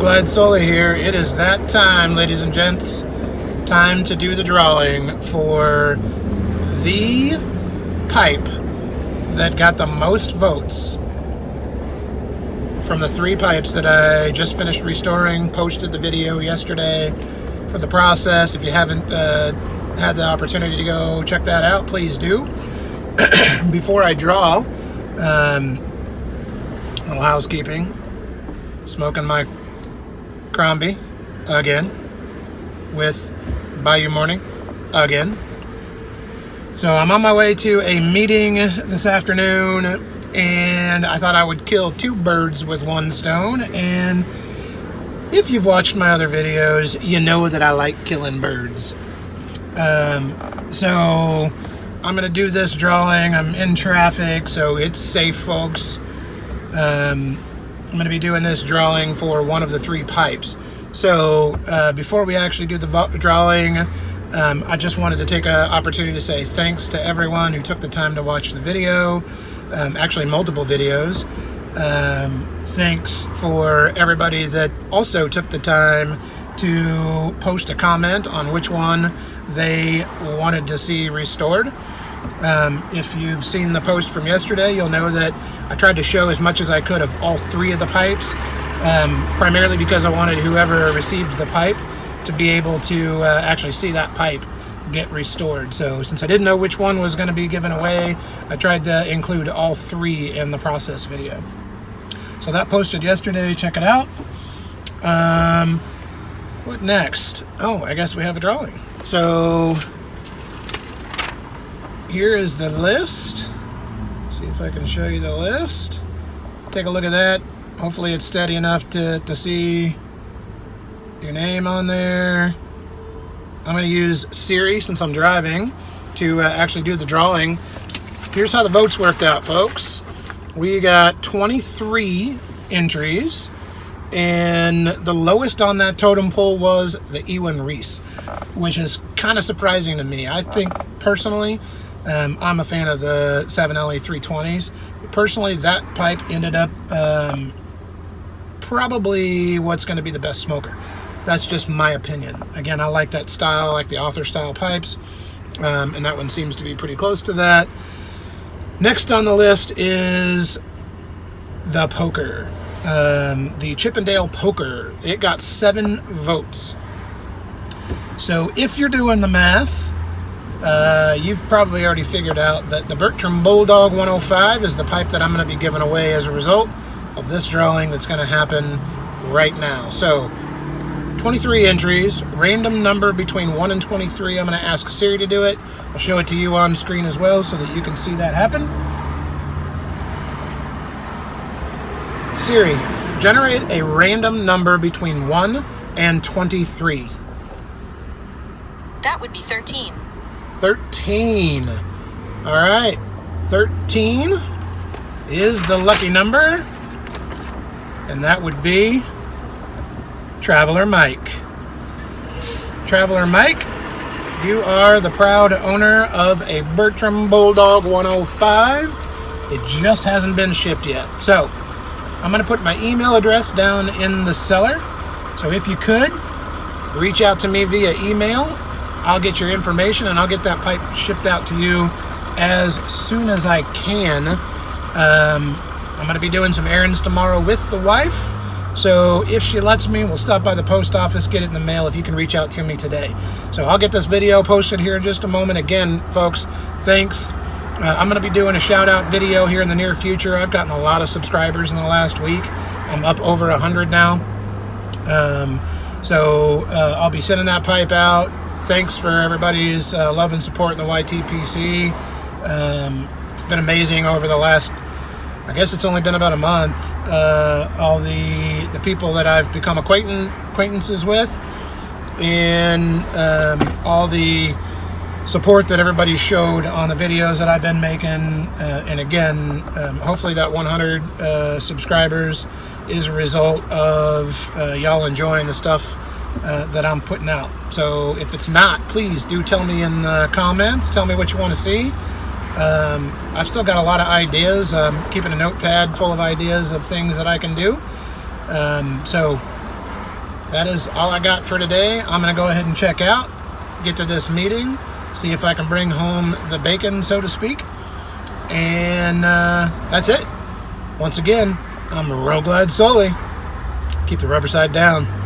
Glad Sola here. It is that time, ladies and gents. Time to do the drawing for the pipe that got the most votes from the 3 pipes that I just finished restoring. Posted the video yesterday for the process. If you haven't had the opportunity to go check that out, please do. Before I draw, little housekeeping. Smoking my Crombie again with Bayou Morning again. So I'm on my way to a meeting this afternoon, and I thought I would kill 2 birds with 1 stone. And if you've watched my other videos, you know that I like killing birds. So I'm gonna do this drawing. I'm in traffic, so it's safe, folks. I'm going to be doing this drawing for one of the 3 pipes. So before we actually do the drawing, I just wanted to take an opportunity to say thanks to everyone who took the time to watch the video, actually multiple videos. Thanks for everybody that also took the time to post a comment on which one they wanted to see restored. If you've seen the post from yesterday, you'll know that I tried to show as much as I could of all 3 of the pipes, primarily because I wanted whoever received the pipe to be able to actually see that pipe get restored. So since I didn't know which one was going to be given away, I tried to include all 3 in the process video. So that posted yesterday. Check it out. What next? Oh, I guess we have a drawing. So here is the list. See if I can show you the list. Take a look at that. Hopefully it's steady enough to see your name on there. I'm going to use Siri, since I'm driving, to actually do the drawing. Here's how the votes worked out, folks. We got 23 entries, and the lowest on that totem pole was the Ewan Reese, which is kind of surprising to me. I think personally, I'm a fan of the 7LE 320s. Personally, that pipe ended up probably what's going to be the best smoker. That's just my opinion. Again, I like that style, I like the author style pipes, and that one seems to be pretty close to that. Next on the list is the poker, the Chippendale poker. It got 7 votes. So if you're doing the math, you've probably already figured out that the Bertram Bulldog 105 is the pipe that I'm going to be giving away as a result of this drawing that's going to happen right now. So 23 entries, random number between 1 and 23. I'm going to ask Siri to do it. I'll show it to you on screen as well so that you can see that happen. Siri, generate a random number between 1 and 23. That would be 13. 13. All right, 13 is the lucky number, and that would be Traveler Mike. Traveler Mike, you are the proud owner of a Bertram Bulldog 105. It just hasn't been shipped yet. So I'm going to put my email address down in the cellar. So if you could, reach out to me via email. I'll get your information and I'll get that pipe shipped out to you as soon as I can. I'm going to be doing some errands tomorrow with the wife. So if she lets me, we'll stop by the post office, get it in the mail if you can reach out to me today. So I'll get this video posted here in just a moment. Again, folks, thanks. I'm going to be doing a shout out video here in the near future. I've gotten a lot of subscribers in the last week. I'm up over 100 now. So I'll be sending that pipe out. Thanks for everybody's love and support in the YTPC. It's been amazing over the last, I guess it's only been about a month, all the people that I've become acquaintances with, and all the support that everybody showed on the videos that I've been making. And again, hopefully that 100 subscribers is a result of y'all enjoying the stuff that I'm putting out. So if it's not, please do tell me in the comments. Tell me what you want to see. I've still got a lot of ideas. I'm keeping a notepad full of ideas of things that I can do. So that is all I got for today. I'm going to go ahead and check out, get to this meeting, see if I can bring home the bacon, so to speak. And that's it. Once again, I'm Real Glad Sully. Keep the rubber side down.